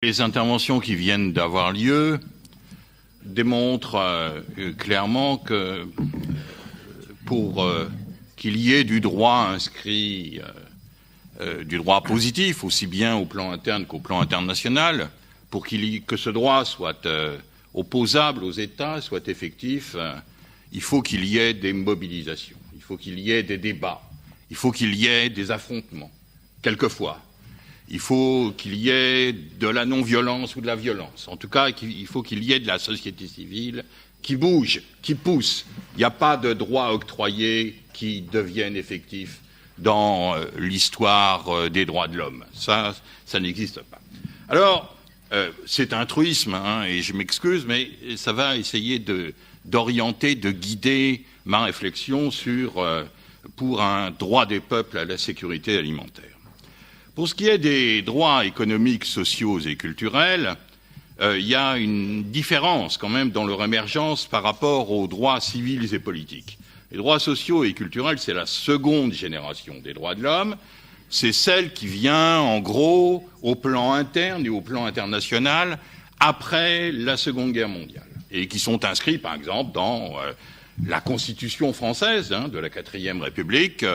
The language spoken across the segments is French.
Les interventions qui viennent d'avoir lieu démontrent clairement que pour qu'il y ait du droit inscrit, du droit positif, aussi bien au plan interne qu'au plan international, pour que ce droit soit opposable aux États, soit effectif, il faut qu'il y ait des mobilisations, il faut qu'il y ait des débats, il faut qu'il y ait des affrontements, quelquefois. Il faut qu'il y ait de la non-violence ou de la violence. En tout cas, il faut qu'il y ait de la société civile qui bouge, qui pousse. Il n'y a pas de droits octroyés qui deviennent effectifs dans l'histoire des droits de l'homme. Ça n'existe pas. Alors, c'est un truisme, et je m'excuse, mais ça va essayer d'orienter, de guider ma réflexion pour un droit des peuples à la sécurité alimentaire. Pour ce qui est des droits économiques, sociaux et culturels, il y a une différence quand même dans leur émergence par rapport aux droits civils et politiques. Les droits sociaux et culturels, c'est la seconde génération des droits de l'homme. C'est celle qui vient, en gros, au plan interne et au plan international après la Seconde Guerre mondiale et qui sont inscrits, par exemple, dans la Constitution française de la 4e République.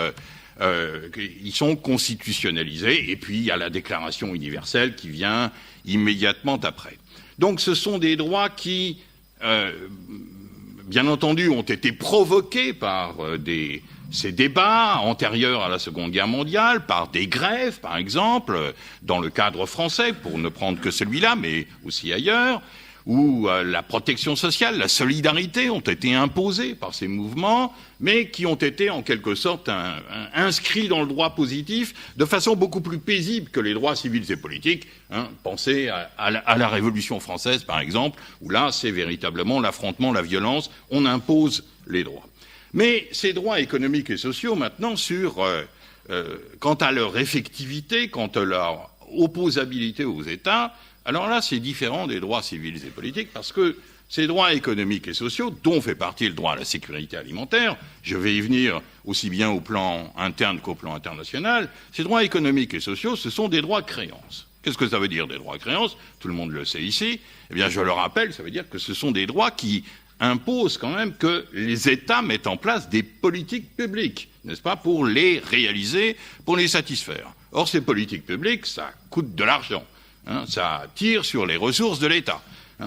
Ils sont constitutionnalisés, et puis il y a la Déclaration universelle qui vient immédiatement après. Donc ce sont des droits qui, bien entendu, ont été provoqués par ces débats antérieurs à la Seconde Guerre mondiale, par des grèves, par exemple, dans le cadre français, pour ne prendre que celui-là, mais aussi ailleurs, où la protection sociale, la solidarité ont été imposées par ces mouvements, mais qui ont été en quelque sorte inscrits dans le droit positif de façon beaucoup plus paisible que les droits civils et politiques. Pensez à la Révolution française, par exemple, où là, c'est véritablement l'affrontement, la violence, on impose les droits. Mais ces droits économiques et sociaux, maintenant, quant à leur effectivité, quant à leur opposabilité aux États, alors là, c'est différent des droits civils et politiques parce que ces droits économiques et sociaux, dont fait partie le droit à la sécurité alimentaire, je vais y venir aussi bien au plan interne qu'au plan international, ces droits économiques et sociaux, ce sont des droits de créance. Qu'est-ce que ça veut dire, des droits de créance? Tout le monde le sait ici. Eh bien, je le rappelle, ça veut dire que ce sont des droits qui imposent quand même que les États mettent en place des politiques publiques, n'est-ce pas, pour les réaliser, pour les satisfaire. Or, ces politiques publiques, ça coûte de l'argent. Ça tire sur les ressources de l'État.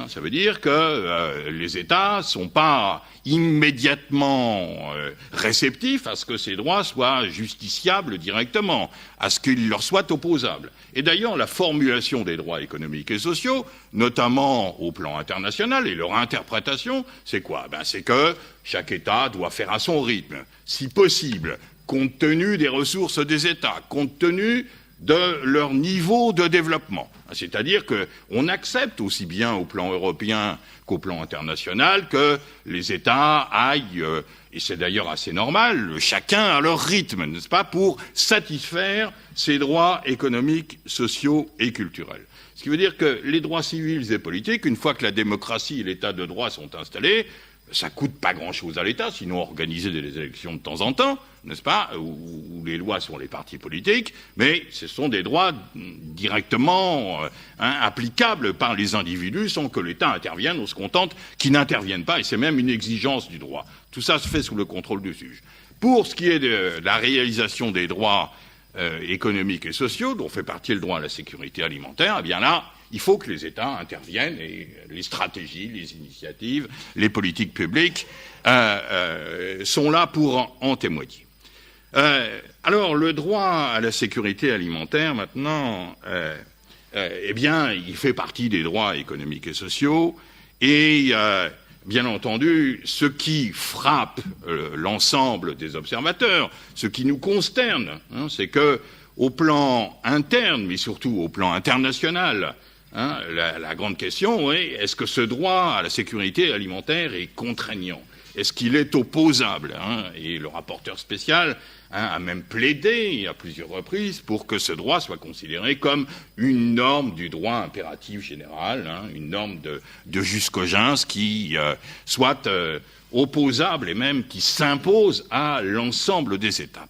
Ça veut dire que les États ne sont pas immédiatement réceptifs à ce que ces droits soient justiciables directement, à ce qu'ils leur soient opposables. Et d'ailleurs, la formulation des droits économiques et sociaux, notamment au plan international, et leur interprétation, c'est quoi? C'est que chaque État doit faire à son rythme, si possible, compte tenu des ressources des États, compte tenu de leur niveau de développement. C'est-à-dire qu'on accepte aussi bien au plan européen qu'au plan international que les États aillent, et c'est d'ailleurs assez normal, chacun à leur rythme, n'est-ce pas, pour satisfaire ces droits économiques, sociaux et culturels. Ce qui veut dire que les droits civils et politiques, une fois que la démocratie et l'état de droit sont installés, ça coûte pas grand-chose à l'État, sinon organiser des élections de temps en temps, n'est-ce pas, où les lois sont les partis politiques, mais ce sont des droits directement applicables par les individus sans que l'État intervienne. On se contente qu'ils n'interviennent pas, et c'est même une exigence du droit. Tout ça se fait sous le contrôle du juge. Pour ce qui est de la réalisation des droits économiques et sociaux, dont fait partie le droit à la sécurité alimentaire, eh bien là, il faut que les États interviennent et les stratégies, les initiatives, les politiques publiques sont là pour en témoigner. Alors, le droit à la sécurité alimentaire, maintenant, eh bien, il fait partie des droits économiques et sociaux et, bien entendu, ce qui frappe l'ensemble des observateurs, ce qui nous consterne, c'est que, au plan interne, mais surtout au plan international, la grande question est, est-ce que ce droit à la sécurité alimentaire est contraignant? Est-ce qu'il est opposable? Et le rapporteur spécial a même plaidé à plusieurs reprises pour que ce droit soit considéré comme une norme du droit impératif général, une norme de jus cogens qui soit opposable et même qui s'impose à l'ensemble des États.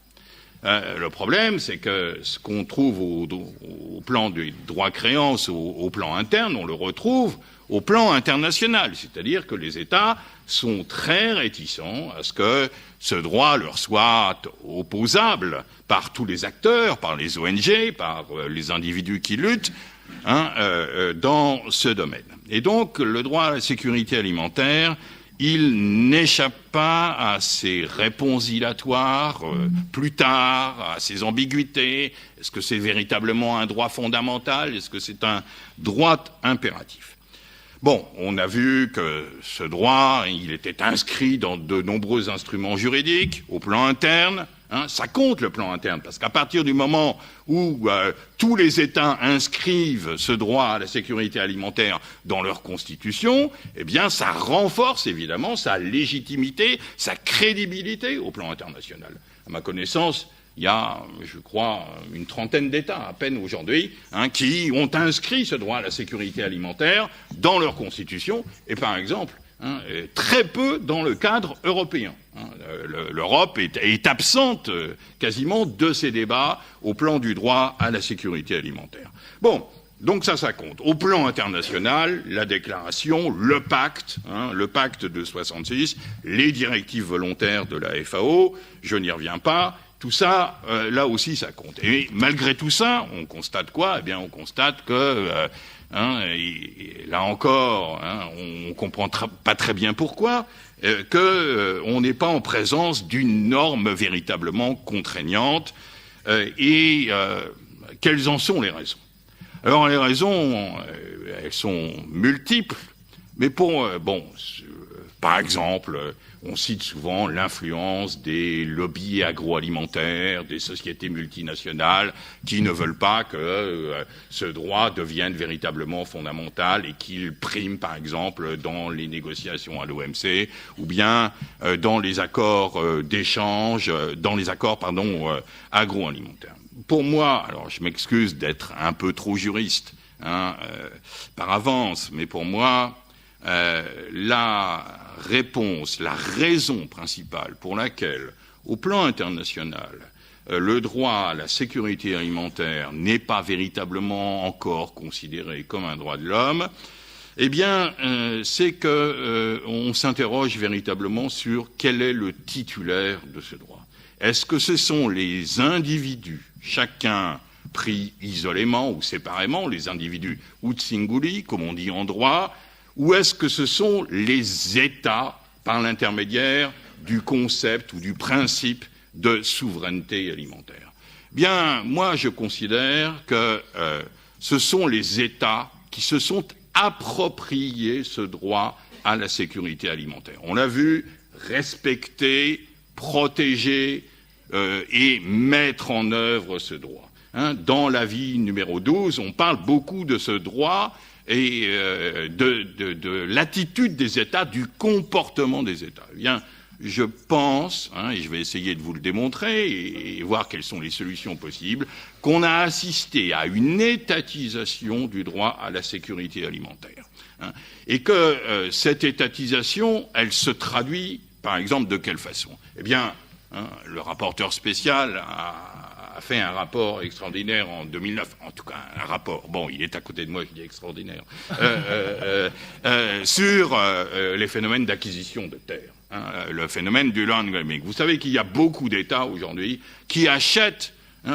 Le problème, c'est que ce qu'on trouve au plan du droit créance, au plan interne, on le retrouve au plan international. C'est-à-dire que les États sont très réticents à ce que ce droit leur soit opposable par tous les acteurs, par les ONG, par les individus qui luttent dans ce domaine. Et donc, le droit à la sécurité alimentaire, il n'échappe pas à ces réponses dilatoires plus tard, à ces ambiguïtés. Est-ce que c'est véritablement un droit fondamental? Est-ce que c'est un droit impératif? Bon, on a vu que ce droit, il était inscrit dans de nombreux instruments juridiques, au plan interne. Ça compte le plan interne, parce qu'à partir du moment où tous les États inscrivent ce droit à la sécurité alimentaire dans leur constitution, eh bien ça renforce évidemment sa légitimité, sa crédibilité au plan international. À ma connaissance, il y a, je crois, une trentaine d'États à peine aujourd'hui qui ont inscrit ce droit à la sécurité alimentaire dans leur constitution, et par exemple, très peu dans le cadre européen. L'Europe est absente quasiment de ces débats au plan du droit à la sécurité alimentaire. Bon, donc ça compte. Au plan international, la déclaration, le pacte de 66, les directives volontaires de la FAO, je n'y reviens pas. Tout ça, là aussi, ça compte. Et malgré tout ça, on constate quoi? Eh bien, on constate que et là encore, on comprend pas très bien pourquoi, on n'est pas en présence d'une norme véritablement contraignante. Quelles en sont les raisons? Alors les raisons, elles sont multiples, mais par exemple, on cite souvent l'influence des lobbies agroalimentaires, des sociétés multinationales qui ne veulent pas que ce droit devienne véritablement fondamental et qu'il prime, par exemple, dans les négociations à l'OMC ou bien dans les accords d'échange, agroalimentaires. Pour moi, alors je m'excuse d'être un peu trop juriste par avance, mais pour moi, la réponse, la raison principale pour laquelle, au plan international, le droit à la sécurité alimentaire n'est pas véritablement encore considéré comme un droit de l'homme, eh bien, c'est que on s'interroge véritablement sur quel est le titulaire de ce droit. Est-ce que ce sont les individus, chacun pris isolément ou séparément, les individus ut singuli, comme on dit en droit, ou est-ce que ce sont les États par l'intermédiaire du concept ou du principe de souveraineté alimentaire? Bien, moi, je considère que ce sont les États qui se sont appropriés ce droit à la sécurité alimentaire. On l'a vu, respecter, protéger et mettre en œuvre ce droit. Dans l'avis numéro 12, on parle beaucoup de ce droit et de l'attitude des États, du comportement des États. Eh bien, je pense, et je vais essayer de vous le démontrer et voir quelles sont les solutions possibles, qu'on a assisté à une étatisation du droit à la sécurité alimentaire. Et que cette étatisation, elle se traduit, par exemple, de quelle façon? Eh bien, le rapporteur spécial a fait un rapport extraordinaire en 2009, en tout cas un rapport, bon, il est à côté de moi, je dis extraordinaire, sur les phénomènes d'acquisition de terres, le phénomène du land grabbing. Vous savez qu'il y a beaucoup d'États aujourd'hui qui achètent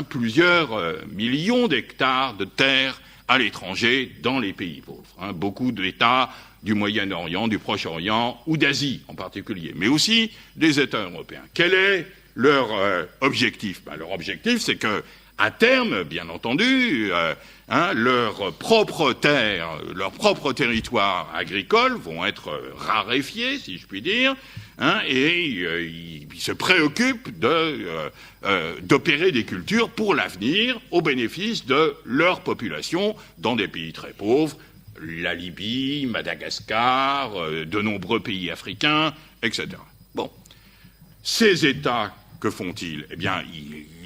plusieurs millions d'hectares de terres à l'étranger dans les pays pauvres. Beaucoup d'États du Moyen-Orient, du Proche-Orient ou d'Asie en particulier, mais aussi des États européens. Quel est leur objectif? Leur objectif, c'est que, à terme, bien entendu, leurs propres terres, leurs propres territoires agricoles vont être raréfiés, si je puis dire, et ils se préoccupent d'opérer des cultures pour l'avenir au bénéfice de leur population dans des pays très pauvres, la Libye, Madagascar, de nombreux pays africains, etc. Bon. Ces États, que font-ils? Eh bien,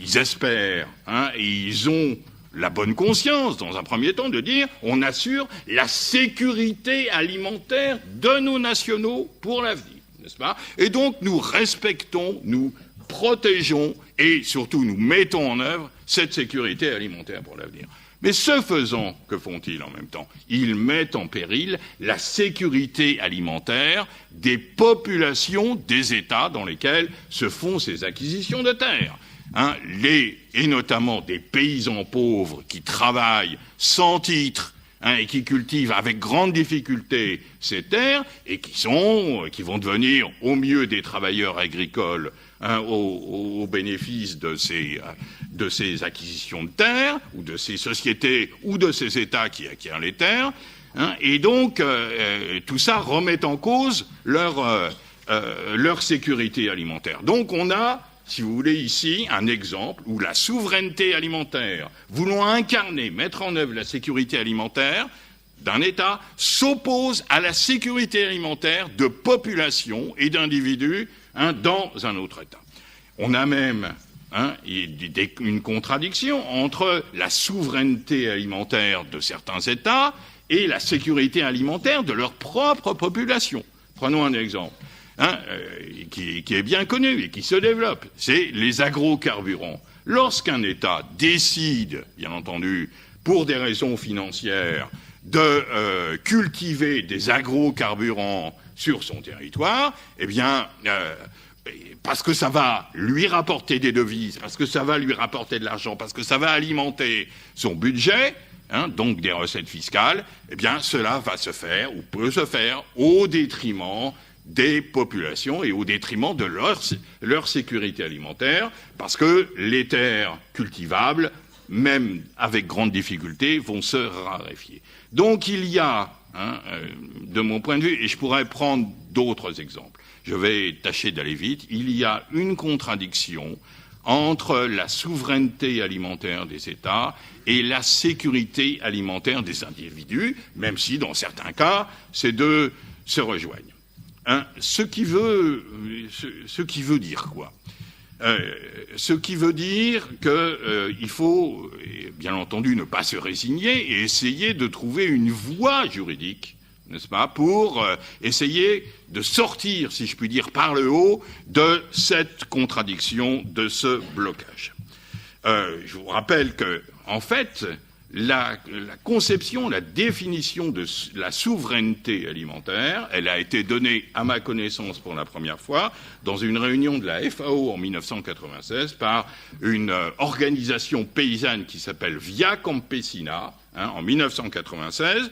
ils espèrent, et ils ont la bonne conscience, dans un premier temps, de dire on assure la sécurité alimentaire de nos nationaux pour l'avenir, n'est-ce pas? Et donc, nous respectons, nous protégeons et surtout nous mettons en œuvre cette sécurité alimentaire pour l'avenir. Mais ce faisant, que font-ils en même temps? Ils mettent en péril la sécurité alimentaire des populations des États dans lesquels se font ces acquisitions de terres. Et notamment des paysans pauvres qui travaillent sans titre, et qui cultivent avec grande difficulté ces terres et qui vont devenir au mieux des travailleurs agricoles au bénéfice de ces acquisitions de terres ou de ces sociétés ou de ces États qui acquièrent les terres, et donc tout ça remet en cause leur sécurité alimentaire. Donc on a, si vous voulez, ici un exemple où la souveraineté alimentaire, voulant incarner, mettre en œuvre la sécurité alimentaire d'un État, s'oppose à la sécurité alimentaire de populations et d'individus dans un autre État. On a même une contradiction entre la souveraineté alimentaire de certains États et la sécurité alimentaire de leur propre population. Prenons un exemple. Qui est bien connu et qui se développe, c'est les agrocarburants. Lorsqu'un État décide, bien entendu, pour des raisons financières, de cultiver des agrocarburants sur son territoire, eh bien, parce que ça va lui rapporter des devises, parce que ça va lui rapporter de l'argent, parce que ça va alimenter son budget, donc des recettes fiscales, eh bien, cela va se faire, ou peut se faire, au détriment des populations et au détriment de leur sécurité alimentaire, parce que les terres cultivables, même avec grande difficulté, vont se raréfier. Donc il y a, de mon point de vue, et je pourrais prendre d'autres exemples, je vais tâcher d'aller vite, il y a une contradiction entre la souveraineté alimentaire des États et la sécurité alimentaire des individus, même si dans certains cas, ces deux se rejoignent. Ce qui veut dire quoi? Ce qui veut dire qu'il faut, bien entendu, ne pas se résigner et essayer de trouver une voie juridique, n'est-ce pas, pour essayer de sortir, si je puis dire, par le haut de cette contradiction, de ce blocage. Je vous rappelle que, en fait, la conception, la définition de la souveraineté alimentaire, elle a été donnée, à ma connaissance, pour la première fois, dans une réunion de la FAO en 1996 par une organisation paysanne qui s'appelle Via Campesina, en 1996,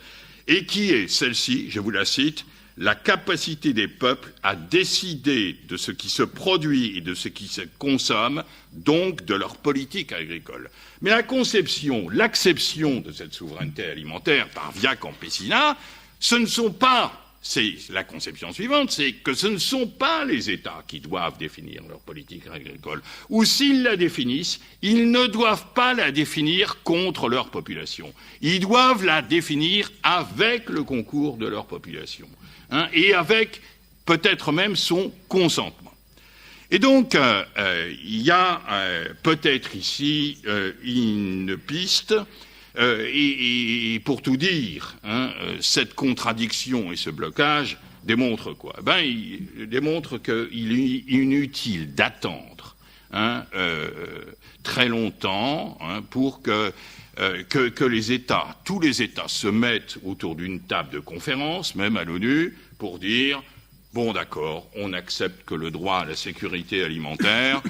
et qui est celle-ci, je vous la cite, la capacité des peuples à décider de ce qui se produit et de ce qui se consomme, donc de leur politique agricole. Mais la conception, l'acception de cette souveraineté alimentaire par Via Campesina, c'est la conception suivante, c'est que ce ne sont pas les États qui doivent définir leur politique agricole. Ou s'ils la définissent, ils ne doivent pas la définir contre leur population. Ils doivent la définir avec le concours de leur population. Et avec peut-être même son consentement. Et donc, il y a peut-être ici une piste, et pour tout dire, cette contradiction et ce blocage démontrent quoi? Il démontre qu'il est inutile d'attendre très longtemps pour que les États, tous les États se mettent autour d'une table de conférence, même à l'ONU, pour dire bon, d'accord, on accepte que le droit à la sécurité alimentaire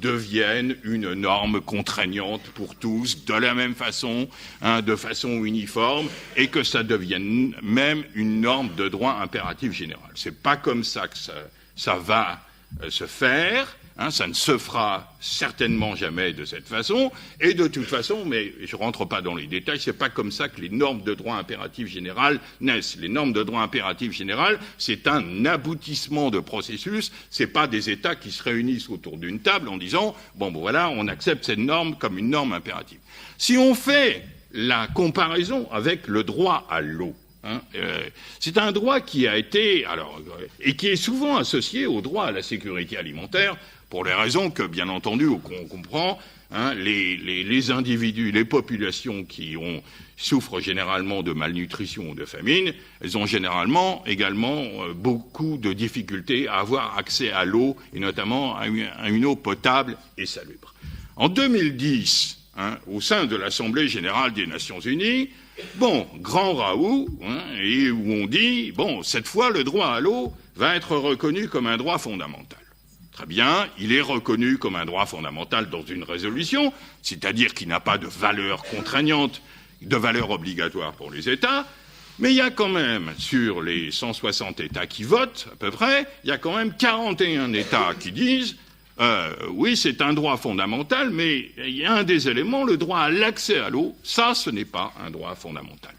devienne une norme contraignante pour tous, de la même façon, de façon uniforme, et que ça devienne même une norme de droit impératif général. C'est pas comme ça que ça va se faire. Ça ne se fera certainement jamais de cette façon, et de toute façon, mais je rentre pas dans les détails, c'est pas comme ça que les normes de droit impératif général naissent. Les normes de droit impératif général, c'est un aboutissement de processus, c'est pas des États qui se réunissent autour d'une table en disant, bon voilà, on accepte cette norme comme une norme impérative. Si on fait la comparaison avec le droit à l'eau, c'est un droit qui a été, et qui est souvent associé au droit à la sécurité alimentaire, pour les raisons que, bien entendu, qu'on comprend, les individus, les populations qui souffrent généralement de malnutrition ou de famine, elles ont généralement également beaucoup de difficultés à avoir accès à l'eau, et notamment à une eau potable et salubre. En 2010, au sein de l'Assemblée générale des Nations unies, grand raout, et où on dit, cette fois, le droit à l'eau va être reconnu comme un droit fondamental. Très bien, il est reconnu comme un droit fondamental dans une résolution, c'est-à-dire qu'il n'a pas de valeur contraignante, de valeur obligatoire pour les États, mais il y a quand même, sur les 160 États qui votent, à peu près, il y a quand même 41 États qui disent oui, c'est un droit fondamental, mais il y a un des éléments, le droit à l'accès à l'eau, ça, ce n'est pas un droit fondamental.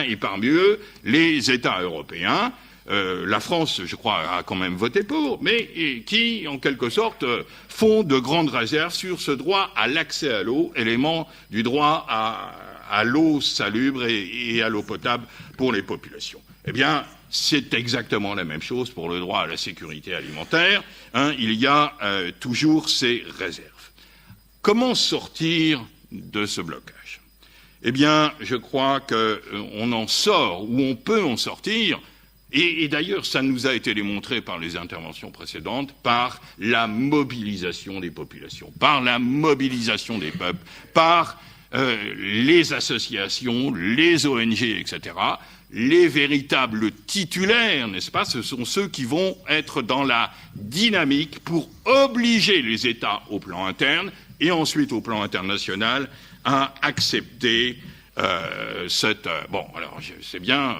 Et parmi eux, les États européens, la France, je crois, a quand même voté pour, mais qui, en quelque sorte, font de grandes réserves sur ce droit à l'accès à l'eau, élément du droit à l'eau salubre et à l'eau potable pour les populations. Eh bien, c'est exactement la même chose pour le droit à la sécurité alimentaire. Il y a toujours ces réserves. Comment sortir de ce blocage ? Eh bien, je crois qu'on en sort, ou on peut en sortir, et d'ailleurs, ça nous a été démontré par les interventions précédentes, par la mobilisation des populations, par la mobilisation des peuples, par les associations, les ONG, etc., les véritables titulaires, n'est-ce pas, ce sont ceux qui vont être dans la dynamique pour obliger les États au plan interne et ensuite au plan international à accepter cette... alors, c'est bien,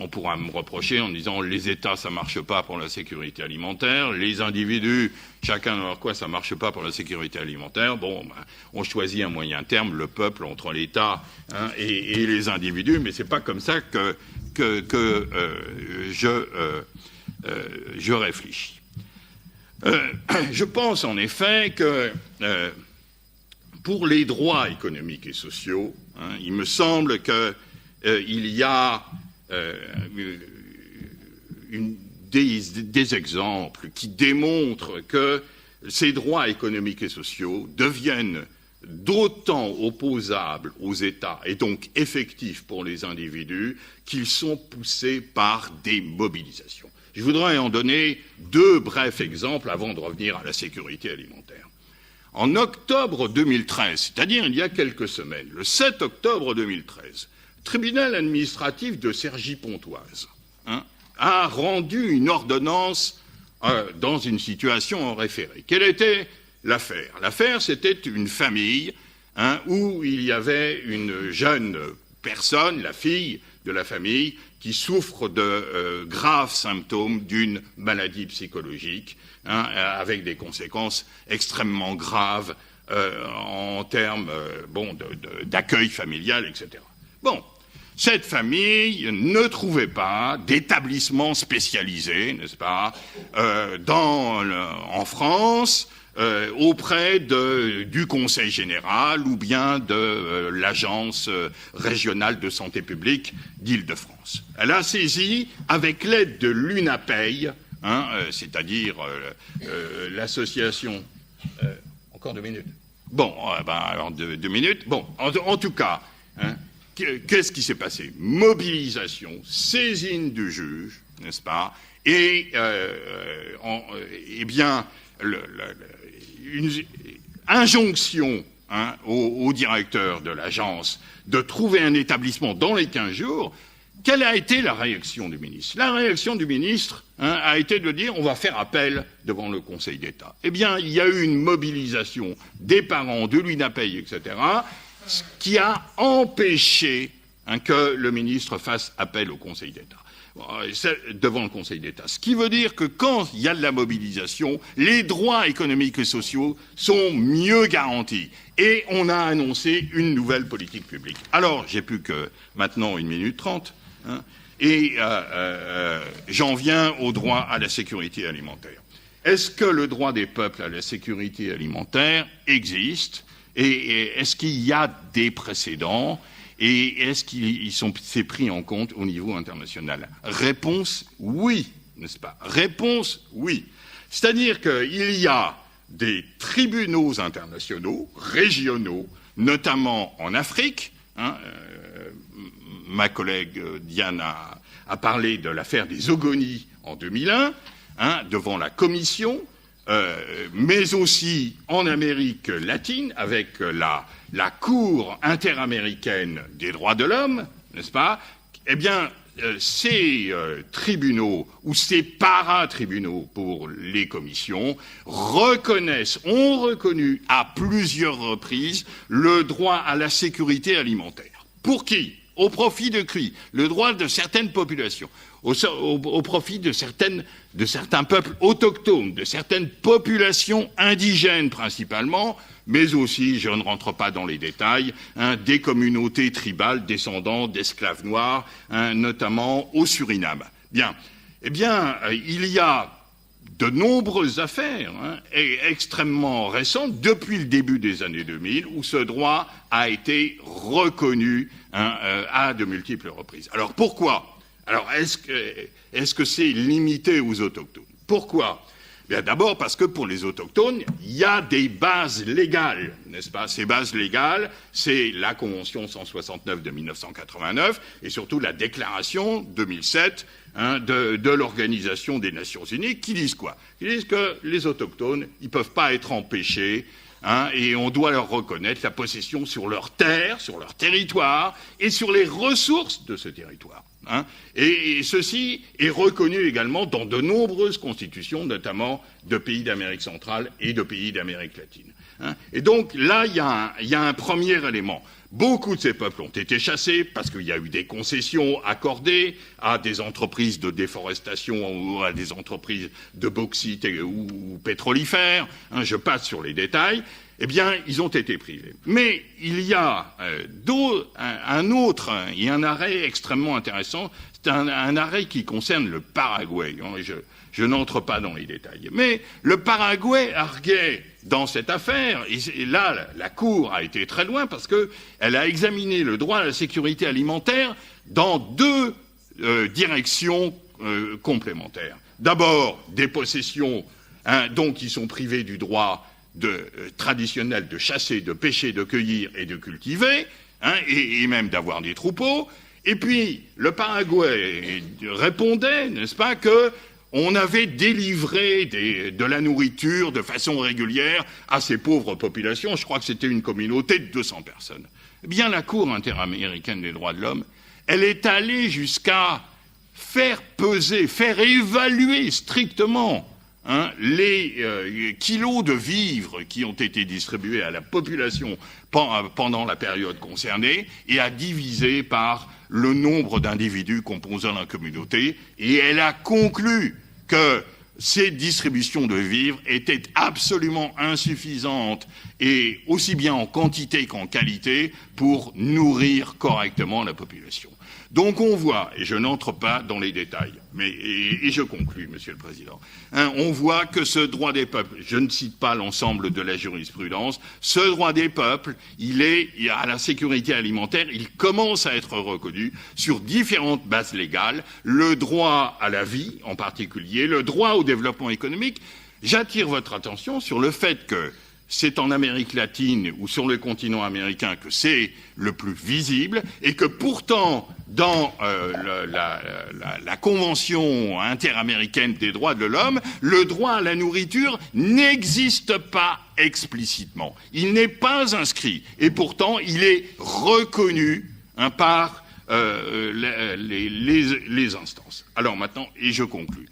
on pourra me reprocher en disant les États, ça marche pas pour la sécurité alimentaire, les individus, chacun dans leur coin, ça marche pas pour la sécurité alimentaire. On choisit un moyen terme, le peuple entre l'État et les individus, mais c'est pas comme ça que je réfléchis. Je pense en effet que pour les droits économiques et sociaux, il me semble qu'il y a des exemples qui démontrent que ces droits économiques et sociaux deviennent d'autant opposables aux États et donc effectifs pour les individus qu'ils sont poussés par des mobilisations. Je voudrais en donner deux brefs exemples avant de revenir à la sécurité alimentaire. En octobre 2013, c'est-à-dire il y a quelques semaines, le 7 octobre 2013, le tribunal administratif de Cergy-Pontoise a rendu une ordonnance dans une situation en référé. Quelle était l'affaire ? L'affaire, c'était une famille où il y avait une jeune personne, la fille de la famille, qui souffre de graves symptômes d'une maladie psychologique, avec des conséquences extrêmement graves en termes d'accueil familial, etc. Cette famille ne trouvait pas d'établissement spécialisé, n'est-ce pas, en France, auprès du Conseil général ou bien de l'Agence régionale de santé publique d'Île-de-France. Elle a saisi, avec l'aide de l'UNAPEI, c'est-à-dire l'association... encore 2 minutes. Alors 2 minutes. En tout cas, qu'est-ce qui s'est passé ? Mobilisation, saisine du juge, n'est-ce pas ? Et une injonction au directeur de l'agence de trouver un établissement dans les 15 jours. Quelle a été la réaction du ministre ? La réaction du ministre a été de dire on va faire appel devant le Conseil d'État. Eh bien, il y a eu une mobilisation des parents, de l'UNAPEI, etc., ce qui a empêché que le ministre fasse appel au Conseil d'État. Devant le Conseil d'État. Ce qui veut dire que quand il y a de la mobilisation, les droits économiques et sociaux sont mieux garantis. Et on a annoncé une nouvelle politique publique. Alors, j'ai plus que maintenant 1 minute 30. Et j'en viens au droit à la sécurité alimentaire. Est-ce que le droit des peuples à la sécurité alimentaire existe ? Et est-ce qu'il y a des précédents ? Et est-ce c'est pris en compte au niveau international ? Réponse, oui, n'est-ce pas ? Réponse, oui. C'est-à-dire qu'il y a des tribunaux internationaux, régionaux, notamment en Afrique. Ma collègue Diane a parlé de l'affaire des Ogoni en 2001, devant la Commission, mais aussi en Amérique latine, avec la Cour interaméricaine des droits de l'homme, n'est-ce pas? Eh bien, ces tribunaux ou ces paratribunaux pour les commissions ont reconnu à plusieurs reprises le droit à la sécurité alimentaire. Pour qui? Au profit de qui? Le droit de certaines populations, au profit de certains peuples autochtones, de certaines populations indigènes principalement, mais aussi, je ne rentre pas dans les détails, des communautés tribales descendant d'esclaves noirs, notamment au Suriname. Bien, eh bien, il y a de nombreuses affaires extrêmement récentes, depuis le début des années 2000, où ce droit a été reconnu à de multiples reprises. Alors pourquoi? Alors est-ce que c'est limité aux autochtones? Pourquoi? Bien, d'abord parce que pour les autochtones, il y a des bases légales, n'est-ce pas? Ces bases légales, c'est la Convention 169 de 1989 et surtout la Déclaration 2007 de l'Organisation des Nations Unies, qui disent quoi? Qui disent que les autochtones, ils peuvent pas être empêchés, et on doit leur reconnaître la possession sur leur terre, sur leur territoire et sur les ressources de ce territoire. Et ceci est reconnu également dans de nombreuses constitutions, notamment de pays d'Amérique centrale et de pays d'Amérique latine. Et donc là, il y a un premier élément. Beaucoup de ces peuples ont été chassés parce qu'il y a eu des concessions accordées à des entreprises de déforestation ou à des entreprises de bauxite ou pétrolifères. Je passe sur les détails. Eh bien, ils ont été privés. Mais il y a un arrêt extrêmement intéressant. C'est un arrêt qui concerne le Paraguay. Je n'entre pas dans les détails. Mais le Paraguay arguait dans cette affaire, et là, la Cour a été très loin parce qu'elle a examiné le droit à la sécurité alimentaire dans deux directions complémentaires. D'abord, des possessions donc qui sont privées du droit traditionnel de chasser, de pêcher, de cueillir et de cultiver, et même d'avoir des troupeaux. Et puis, le Paraguay répondait, n'est-ce pas, qu'on avait délivré de la nourriture de façon régulière à ces pauvres populations. Je crois que c'était une communauté de 200 personnes. Eh bien, la Cour interaméricaine des droits de l'homme, elle est allée jusqu'à faire peser, faire évaluer strictement les kilos de vivres qui ont été distribués à la population pendant la période concernée et à diviser par le nombre d'individus composant la communauté. Et elle a conclu que ces distributions de vivres étaient absolument insuffisantes, et aussi bien en quantité qu'en qualité, pour nourrir correctement la population. Donc on voit, et je n'entre pas dans les détails, et je conclus, Monsieur le Président, on voit que ce droit des peuples, je ne cite pas l'ensemble de la jurisprudence, ce droit des peuples, il est à la sécurité alimentaire, il commence à être reconnu sur différentes bases légales, le droit à la vie en particulier, le droit au développement économique. J'attire votre attention sur le fait que c'est en Amérique latine ou sur le continent américain que c'est le plus visible, et que pourtant, dans la Convention interaméricaine des droits de l'homme, le droit à la nourriture n'existe pas explicitement. Il n'est pas inscrit, et pourtant il est reconnu par les instances. Alors maintenant, et je conclus.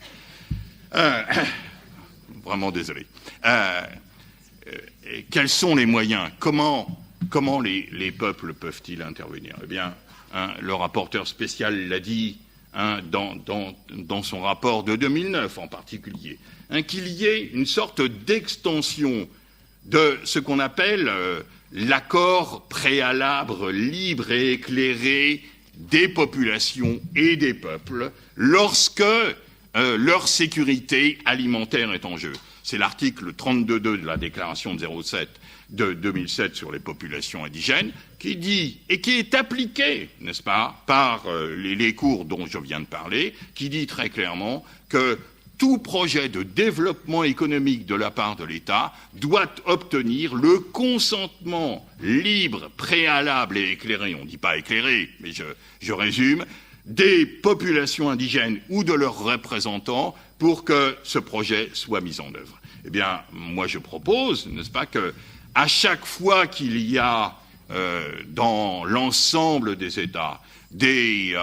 Vraiment désolé. Quels sont les moyens? Comment les peuples peuvent-ils intervenir? Eh bien, le rapporteur spécial l'a dit dans son rapport de 2009 en particulier, qu'il y ait une sorte d'extension de ce qu'on appelle l'accord préalable libre et éclairé des populations et des peuples lorsque leur sécurité alimentaire est en jeu. C'est l'article 32.2 de la déclaration de 2007 sur les populations indigènes qui dit, et qui est appliqué, n'est-ce pas, par les cours dont je viens de parler, qui dit très clairement que tout projet de développement économique de la part de l'État doit obtenir le consentement libre, préalable et éclairé, on ne dit pas éclairé, mais je résume, des populations indigènes ou de leurs représentants pour que ce projet soit mis en œuvre. Eh bien, moi je propose, n'est-ce pas, que à chaque fois qu'il y a dans l'ensemble des États des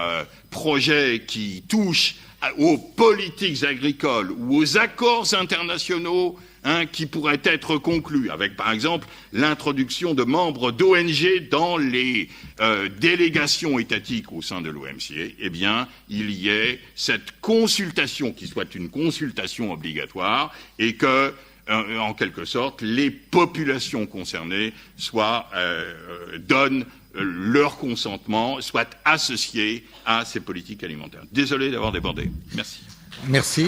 projets qui touchent aux politiques agricoles ou aux accords internationaux qui pourraient être conclus, avec par exemple l'introduction de membres d'ONG dans les délégations étatiques au sein de l'OMC, eh bien, il y ait cette consultation qui soit une consultation obligatoire et que, en quelque sorte, les populations concernées donnent leur consentement, soient associés à ces politiques alimentaires. Désolé d'avoir débordé. Merci. Merci.